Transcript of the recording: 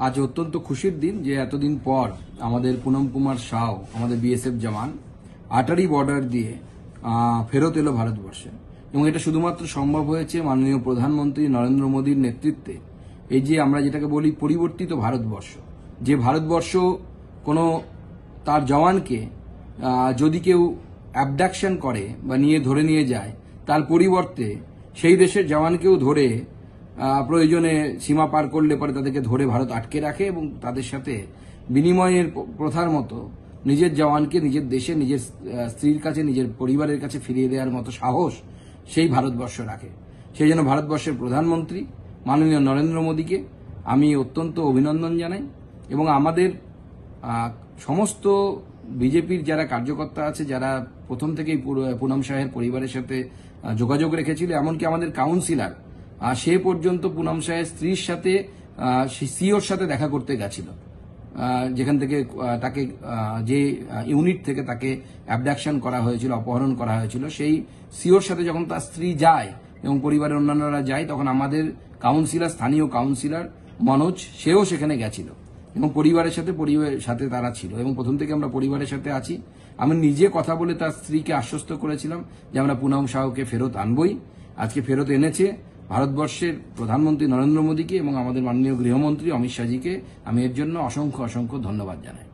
আজ অত্যন্ত খুশির দিন যে এতদিন পর আমাদের পুনম কুমার সাউ আমাদের বিএসএফ জওয়ান আটারি বর্ডার দিয়ে ফেরত এলো ভারতবর্ষে। এবং এটা শুধুমাত্র সম্ভব হয়েছে মাননীয় প্রধানমন্ত্রী নরেন্দ্র মোদীর নেতৃত্বে। এই যে আমরা যেটাকে বলি পরিবর্তিত ভারতবর্ষ, যে ভারতবর্ষ কোনো তার জওয়ানকে যদি কেউ অ্যাবডাকশন করে বা ধরে নিয়ে যায়, তার পরিবর্তে সেই দেশের জওয়ানকেও ধরে প্রয়োজনে সীমা পার করলে পরে তাদেরকে ধরে ভারত আটকে রাখে এবং তাদের সাথে বিনিময়ের প্রথার মতো নিজের জওয়ানকে নিজের দেশে নিজের স্ত্রীর কাছে নিজের পরিবারের কাছে ফিরিয়ে দেওয়ার মতো সাহস সেই ভারতবর্ষ রাখে। সেই জন্য ভারতবর্ষের প্রধানমন্ত্রী মাননীয় নরেন্দ্র মোদীকে আমি অত্যন্ত অভিনন্দন জানাই এবং আমাদের সমস্ত বিজেপির যারা কার্যকর্তা আছে, যারা প্রথম থেকেই পুনম সাহের পরিবারের সাথে যোগাযোগ রেখেছিল, এমনকি আমাদের কাউন্সিলর সে পর্যন্ত পুনম সাহের স্ত্রীর সাথে সিওর সাথে দেখা করতে গেছিল, যেখান থেকে তাকে যে ইউনিট থেকে তাকে অ্যাবডাকশন করা হয়েছিল, অপহরণ করা হয়েছিল, সেই সিওর সাথে যখন তার স্ত্রী যায় এবং পরিবারের অন্যান্যরা যায়, তখন আমাদের কাউন্সিলর, স্থানীয় কাউন্সিলর মনোজ, সেও সেখানে গেছিল এবং পরিবারের সাথে তারা ছিল এবং প্রথম থেকে আমরা পরিবারের সাথে আছি। আমি নিজে কথা বলে তার স্ত্রীকে আশ্বস্ত করেছিলাম যে আমরা পুনম সাউকে ফেরত আনবই। আজকে ফেরত এনেছে ভারতবর্ষের প্রধানমন্ত্রী নরেন্দ্র মোদীকে এবং আমাদের মাননীয় গৃহমন্ত্রী অমিত শাহজিকে আমি এর জন্য অসংখ্য অসংখ্য ধন্যবাদ জানাই।